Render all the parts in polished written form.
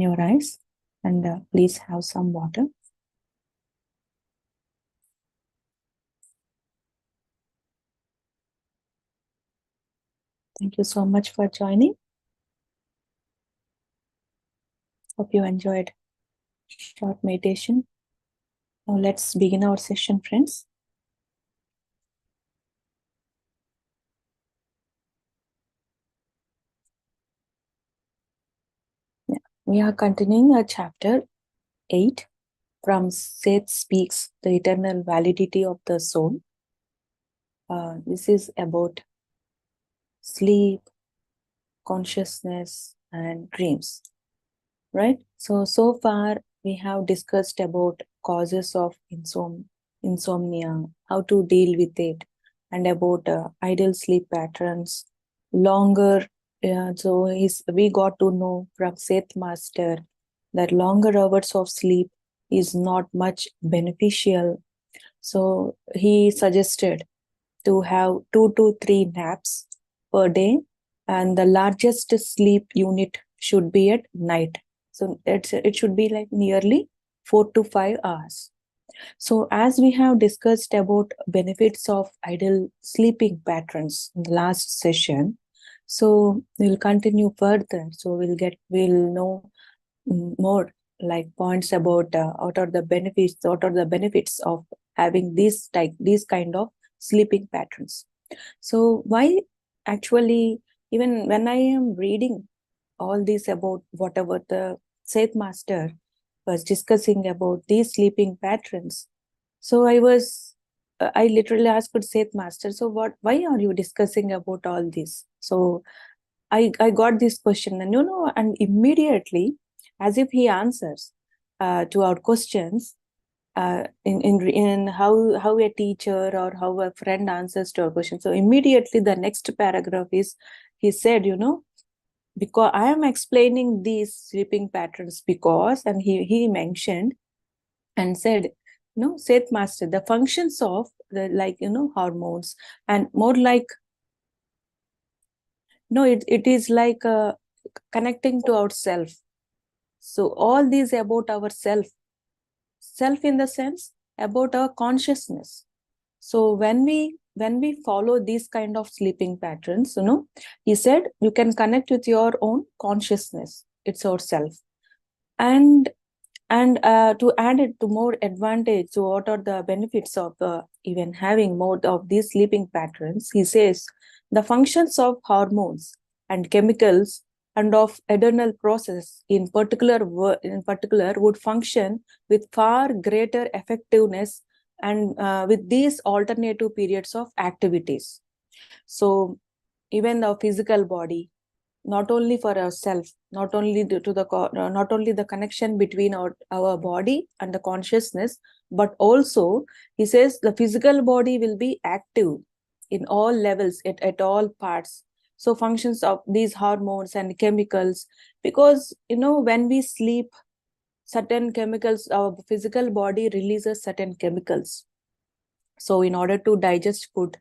your eyes and please have some water. Thank you so much for joining. Hope you enjoyed short meditation. Now let's begin our session, friends. We are continuing our chapter 8 from Seth Speaks, the Eternal Validity of the Soul. This is about sleep, consciousness, and dreams, right? So far we have discussed about causes of insomnia, how to deal with it, and about ideal sleep patterns, longer. We got to know from Seth Master that longer hours of sleep is not much beneficial. So he suggested to have 2 to 3 naps per day, and the largest sleep unit should be at night. So it should be like nearly 4 to 5 hours. So as we have discussed about benefits of ideal sleeping patterns in the last session, so we'll continue further. So we'll know more like points about what are the benefits of having these kind of sleeping patterns. So why actually, even when I am reading all this about whatever the Seth Master was discussing about these sleeping patterns, so I literally asked Seth Master, so why are you discussing about all this? So I got this question, and and immediately, as if he answers to our questions, in how a teacher or how a friend answers to a question. So immediately the next paragraph is, he said, because I am explaining these sleeping patterns because, and he mentioned and said, Seth Master, the functions of the hormones, and more like, it is like connecting to ourself. So all these about our self in the sense about our consciousness. So when we follow these kind of sleeping patterns, he said you can connect with your own consciousness. It's ourself. And to add it to more advantage, so what are the benefits of even having more of these sleeping patterns? He says the functions of hormones and chemicals and of adrenal process in particular would function with far greater effectiveness and with these alternative periods of activities. So even the physical body, not only for ourselves, not only the connection between our body and the consciousness, but also he says the physical body will be active in all levels, at all parts. So functions of these hormones and chemicals, because when we sleep, certain chemicals, our physical body releases certain chemicals, so in order to digest food,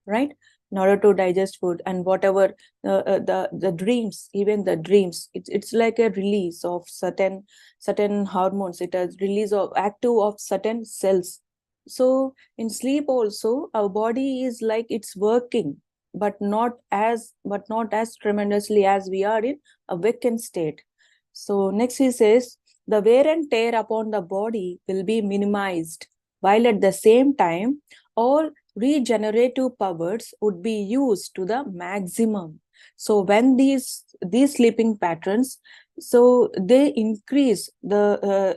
right? In order to digest food, and whatever the dreams, even the dreams, it's like a release of certain hormones. It has release of active of certain cells. So in sleep also, our body is like it's working, but not as tremendously as we are in a awakened state. So next he says the wear and tear upon the body will be minimized, while at the same time all regenerative powers would be used to the maximum. So when these sleeping patterns, so they increase the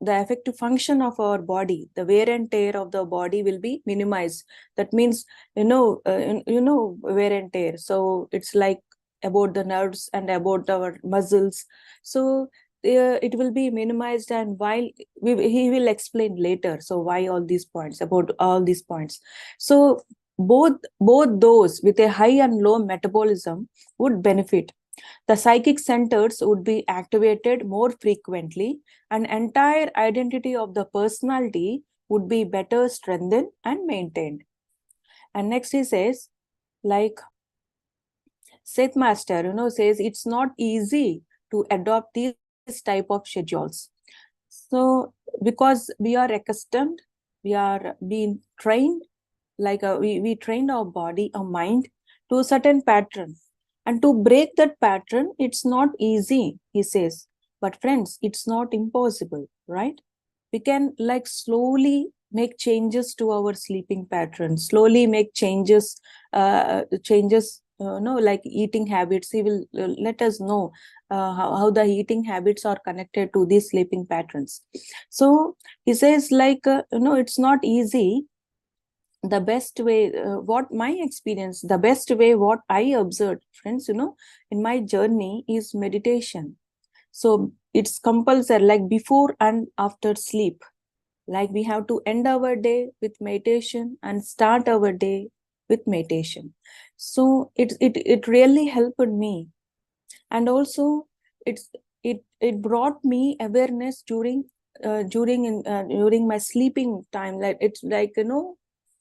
effective function of our body, the wear and tear of the body will be minimized. That means wear and tear, so it's like about the nerves and about our muscles. So it will be minimized, and while he will explain later, so why all these points, about all these points. So both those with a high and low metabolism would benefit. The psychic centers would be activated more frequently, and entire identity of the personality would be better strengthened and maintained. And next he says, like Seth Master, says it's not easy to adopt these type of schedules. So because we are accustomed, we are being trained, like we trained our body, our mind to a certain pattern. And to break that pattern, it's not easy, he says. But friends, it's not impossible, right? We can like slowly make changes to our sleeping pattern, slowly make changes, no, like eating habits. He will let us know how the eating habits are connected to these sleeping patterns. So he says like, it's not easy. The best way, what my experience, the best way, what I observed, friends, in my journey is meditation. So it's compulsory, like before and after sleep. Like we have to end our day with meditation and start our day with meditation. So it really helped me. And also it's it brought me awareness during my sleeping time. Like it's like,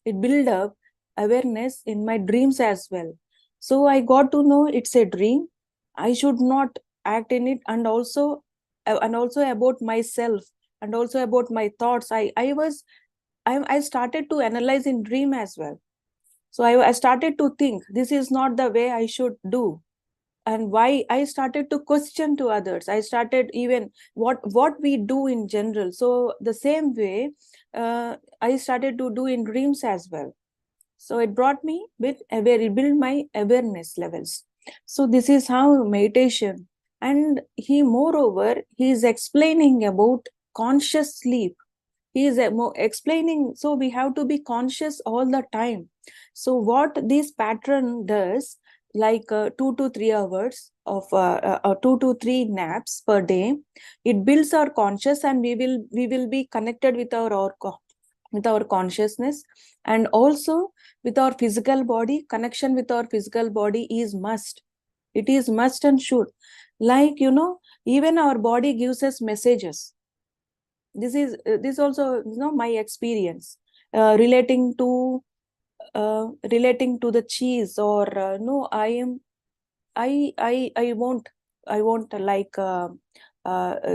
it build up awareness in my dreams as well. So I got to know it's a dream, I should not act in it. And also about myself, and also about my thoughts. I started to analyze in dream as well. So I started to think this is not the way I should do. And why I started to question to others. I started even what we do in general. So the same way, I started to do in dreams as well. So it brought me with aware, it built my awareness levels. So this is how meditation. And he is explaining about conscious sleep. He is explaining, so we have to be conscious all the time. So what this pattern does, like 2 to 3 hours of 2 to 3 naps per day, it builds our conscious, and we will be connected with with our consciousness. And also with our physical body. Connection with our physical body is must. It is must and should. Like, even our body gives us messages. This also, my experience, relating to the cheese, or no, I won't like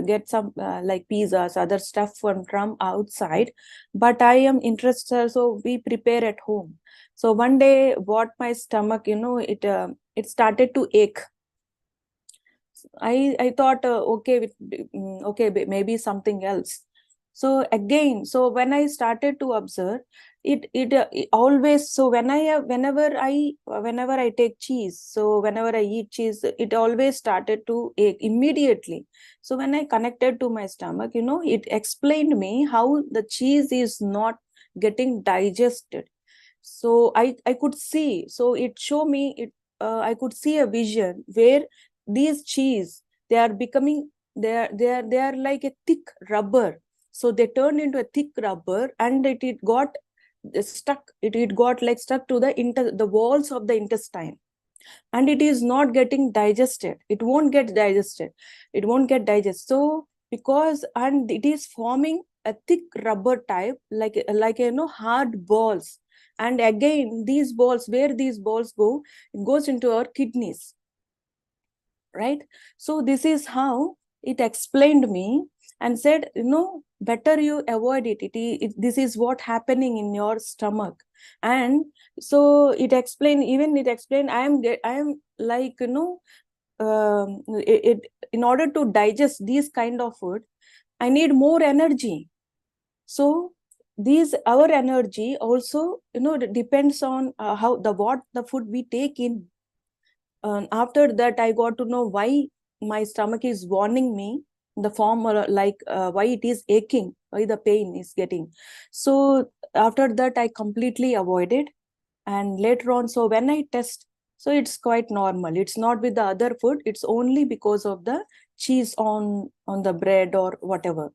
get some like pizzas, other stuff from outside, but I am interested, so we prepare at home. So one day what my stomach, it started to ache. I thought, okay, maybe something else. So again, so when I started to observe it always, so whenever I take cheese, so whenever I eat cheese, it always started to ache immediately. So when I connected to my stomach, it explained me how the cheese is not getting digested. So I could see, so it showed me it. I could see a vision where these cheese, they are becoming, they are like a thick rubber. So they turned into a thick rubber, and it got stuck. It got like stuck to the walls of the intestine, and it is not getting digested. It won't get digested. It won't get digested. So because, and it is forming a thick rubber type, like hard balls. And again, these balls, where these balls go, it goes into our kidneys, right? So this is how it explained me, and said, better you avoid it. This is what happening in your stomach. And so it explained I am like, in order to digest these kind of food, I need more energy. So these, our energy also, depends on what the food we take in. After that, I got to know why my stomach is warning me, the form, like why it is aching, why the pain is getting. So after that, I completely avoided. And later on, so when I test, so it's quite normal. It's not with the other food. It's only because of the cheese on the bread or whatever.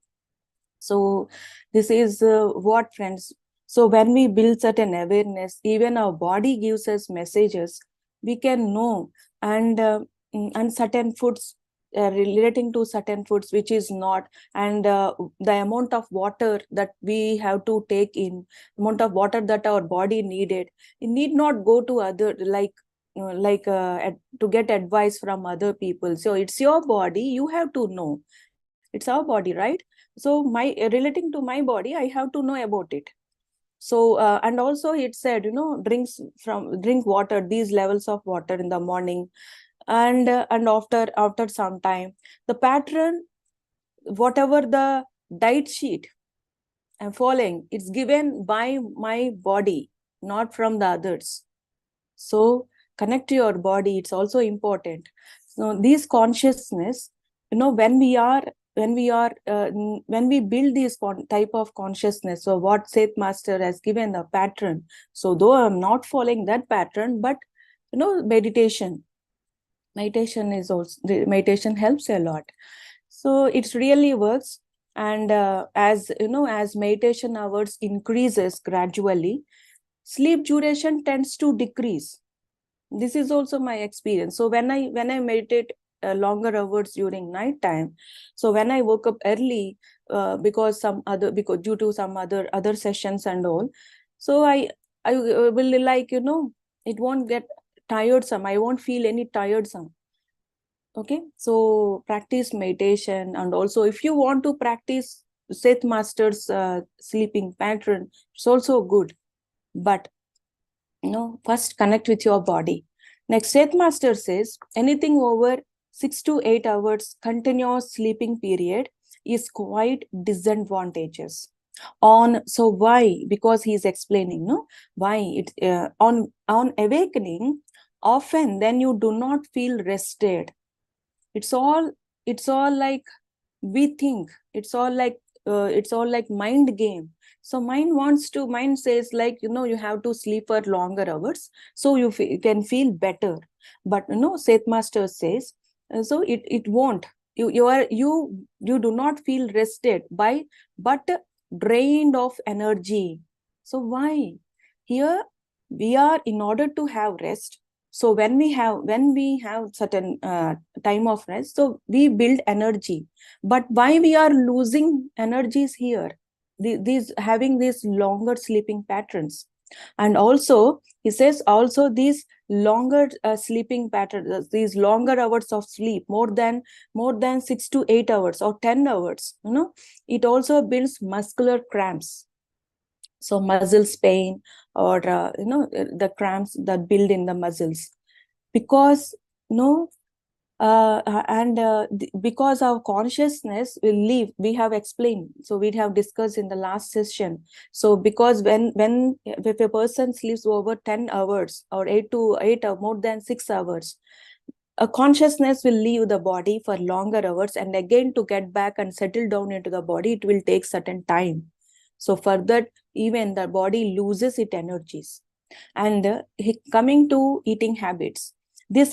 So this is what, friends. So when we build certain awareness, even our body gives us messages. We can know. And certain foods, relating to certain foods which is not, and the amount of water that we have to take in, amount of water that our body needed, it need not go to other, like to get advice from other people. So it's your body, you have to know. It's our body, right? So my relating to my body, I have to know about it. So and also it said, drink water, these levels of water in the morning, and after some time, the pattern, whatever the diet sheet I'm following, it's given by my body, not from the others. So connect to your body, it's also important. So these consciousness, when we build this type of consciousness, so what Seth Master has given the pattern. So though I'm not following that pattern, but meditation meditation helps a lot. So it really works. And as meditation hours increases gradually, sleep duration tends to decrease. This is also my experience. So when I meditate longer hours during night time, so when I woke up early, because due to some other sessions and all, so I will, it won't get tiresome, I won't feel any tiresome. Okay, so practice meditation. And also if you want to practice Seth Master's sleeping pattern, it's also good. But first connect with your body. Next, Seth Master says anything over 6 to 8 hours continuous sleeping period is quite disadvantageous. So why? Because he's explaining, no, why it on awakening, often then you do not feel rested. It's all like we think, it's all like mind game. So mind says, like, you have to sleep for longer hours so you can feel better. But Seth Master says, so it won't. You do not feel rested but drained of energy. So why? Here we are, in order to have rest, so when we have certain time of rest, so we build energy. But why we are losing energies here? These having these longer sleeping patterns. And also he says, also these longer sleeping patterns, these longer hours of sleep, more than 6 to 8 hours or 10 hours, it also builds muscular cramps. So muscles pain, or the cramps that build in the muscles, because no and because our consciousness will leave. We have explained, so we have discussed in the last session. So because when if a person sleeps over 10 hours or 8 to 8 or more than 6 hours, a consciousness will leave the body for longer hours, and again to get back and settle down into the body, it will take certain time. So for that, even the body loses its energies. And coming to eating habits, this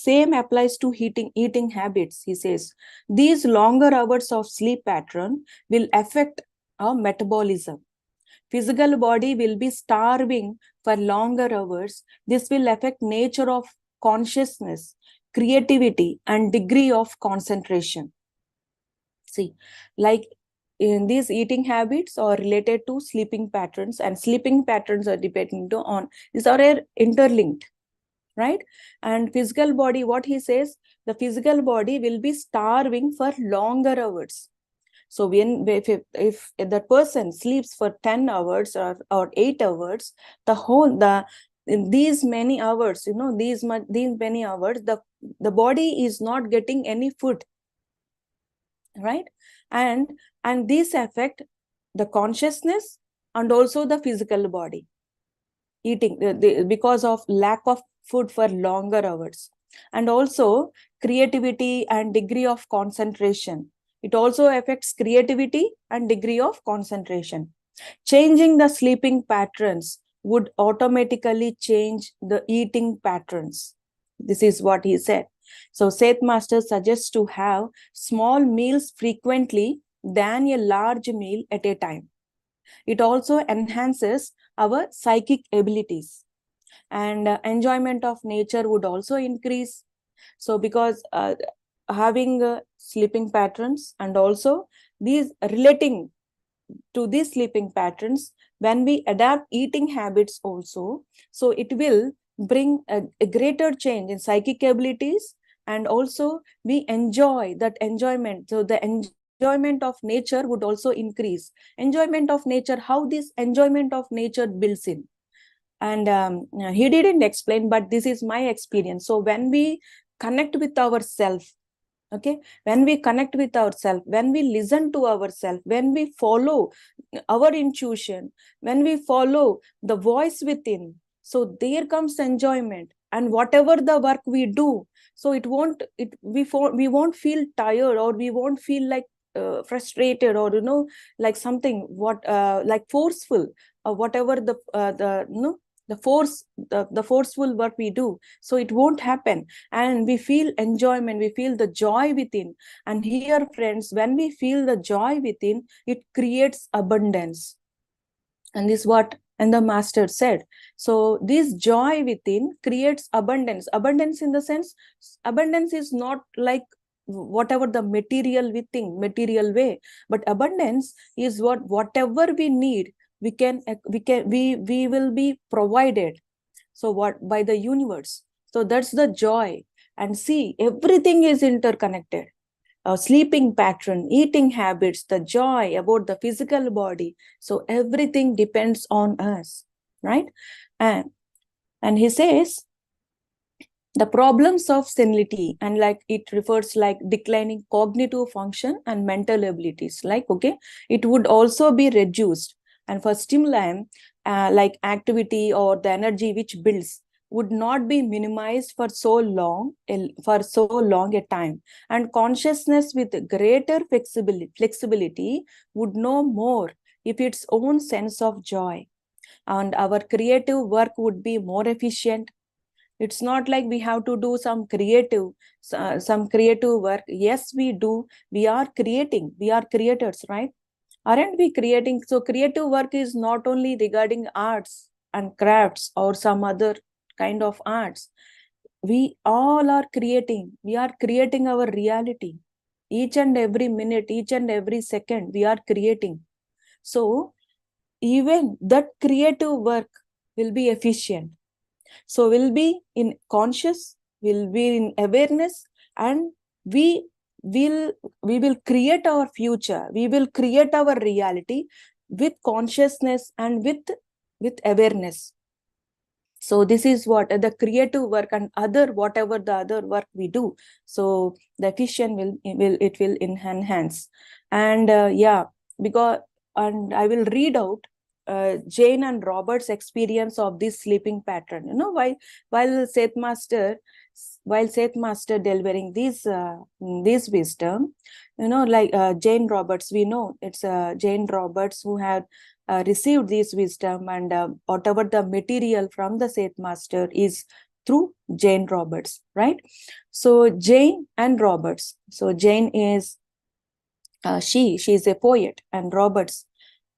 same applies to eating habits. He says these longer hours of sleep pattern will affect our metabolism. Physical body will be starving for longer hours. This will affect nature of consciousness, creativity, and degree of concentration. See, like in these eating habits are related to sleeping patterns, and sleeping patterns are dependent on, these are interlinked, right? And physical body, what he says, the physical body will be starving for longer hours. So if the person sleeps for 10 hours or 8 hours, in these many hours, these many hours, the body is not getting any food, right? And these affect the consciousness and also the physical body. Eating because of lack of food for longer hours. And also creativity and degree of concentration. It also affects creativity and degree of concentration. Changing the sleeping patterns would automatically change the eating patterns. This is what he said. So Seth Master suggests to have small meals frequently than a large meal at a time. It also enhances our psychic abilities, and enjoyment of nature would also increase. So because having sleeping patterns, and also these relating to these sleeping patterns, when we adapt eating habits also, so it will bring a greater change in psychic abilities, and also we enjoy that enjoyment. So the enjoyment of nature would also increase. Enjoyment of nature, how this enjoyment of nature builds in. And he didn't explain, but this is my experience. So when we connect with ourselves, okay, when we connect with ourselves, when we listen to ourselves, when we follow our intuition, when we follow the voice within, so there comes enjoyment. And whatever the work we do, so we won't feel tired, or we won't feel like frustrated, or like something like forceful, or whatever the force, the forceful work we do, so it won't happen. And we feel enjoyment, we feel the joy within. And here, friends, when we feel the joy within, it creates abundance. And this is what and the master said. So this joy within creates abundance. Abundance in the sense, abundance is not like whatever the material we think, material way, but abundance is whatever we need, we will be provided. So what, by the universe. So that's the joy. And see, everything is interconnected. Sleeping pattern, eating habits, the joy about the physical body. So everything depends on us, right? And he says the problems of senility, and like it refers like declining cognitive function and mental abilities, like, okay, it would also be reduced. And for stimuli, like activity or the energy which builds, would not be minimized for so long a time. And consciousness with greater flexibility would know more if its own sense of joy. And our creative work would be more efficient. It's not like we have to do some creative work. Yes, we do. We are creating. We are creators, right? Aren't we creating? So creative work is not only regarding arts and crafts or some other kind of arts. We all are creating. We are creating our reality. Each and every minute, each and every second, we are creating. So even that creative work will be efficient. So we'll be in conscious, we'll be in awareness, and we will create our future. We will create our reality with consciousness and with awareness. So this is what the creative work, and other whatever the other work we do. So the efficient will enhance. And because, and I will read out Jane and Robert's experience of this sleeping pattern. While Seth Master, delivering this wisdom, like Jane Roberts, we know it's Jane Roberts who had received this wisdom, and whatever the material from the Seth Master is through Jane Roberts, right? So Jane and Roberts. So Jane is she is a poet, and Roberts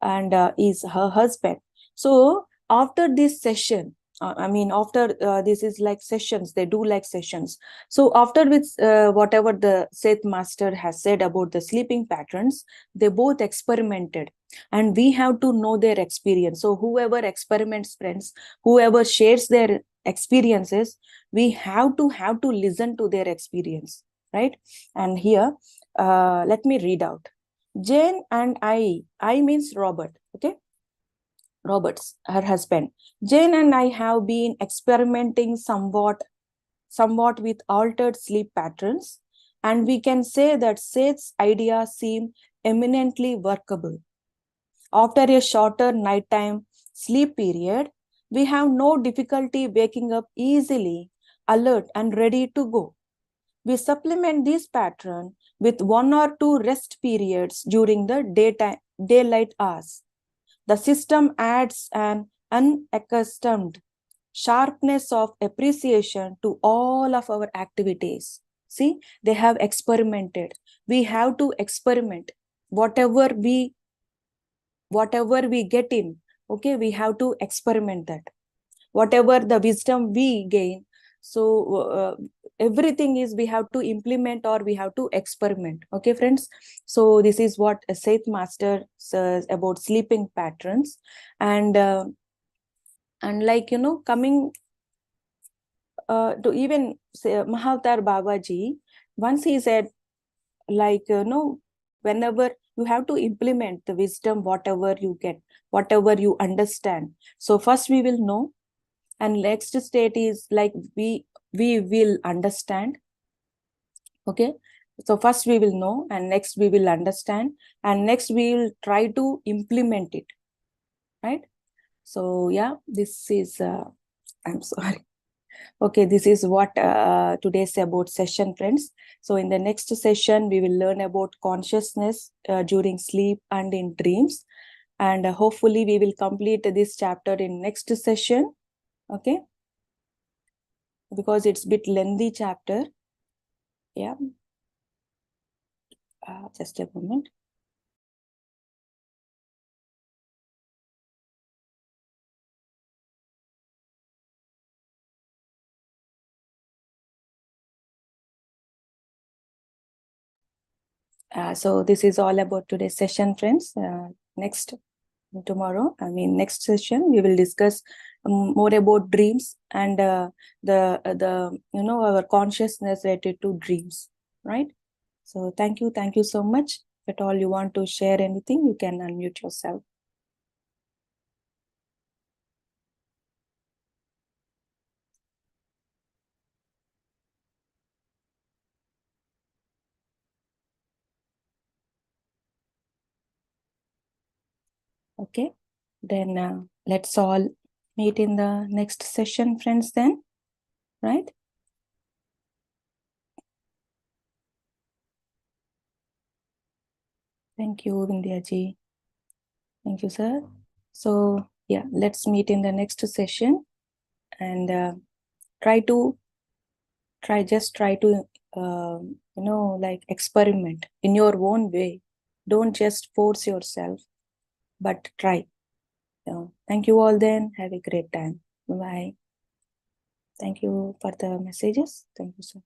and is her husband. So after this session, after this is like sessions, they do like sessions. So after which, whatever the Seth Master has said about the sleeping patterns, they both experimented, and we have to know their experience. So whoever experiments, friends, whoever shares their experiences, we have to listen to their experience, right? And here, let me read out. Jane and I means Robert, okay? Roberts, her husband. Jane and I have been experimenting somewhat with altered sleep patterns, and we can say that Seth's ideas seem eminently workable. After a shorter nighttime sleep period, we have no difficulty waking up easily, alert and ready to go. We supplement this pattern with 1 or 2 rest periods during the daylight hours. The system adds an unaccustomed sharpness of appreciation to all of our activities. See, they have experimented. We have to experiment. Whatever we get in, okay, we have to experiment that. Whatever the wisdom we gain, so everything is we have to implement, or we have to experiment. Okay, friends. So this is what a Seth Master says about sleeping patterns. And like, coming to even say, Mahavatar Babaji, once he said, like, whenever you have to implement the wisdom, whatever you get, whatever you understand. So first we will know, and next state is like we will understand. Okay, so first we will know, and next we will understand, and next we will try to implement it, right? So yeah, this is I'm sorry. Okay, this is what today's about session, friends. So in the next session, we will learn about consciousness during sleep and in dreams. And hopefully we will complete this chapter in next session. Okay, because it's a bit lengthy chapter. Yeah, just a moment. So this is all about today's session, friends. Next tomorrow, next session, we will discuss more about dreams and the our consciousness related to dreams, right? So thank you so much. If at all you want to share anything, you can unmute yourself. Okay, then let's all meet in the next session, friends, then, right? Thank you, Vindhya-ji. Thank you, sir. So yeah, let's meet in the next session, and try to like experiment in your own way. Don't just force yourself, but try. Thank you all, then have a great time. Bye. Thank you for the messages. Thank you, sir.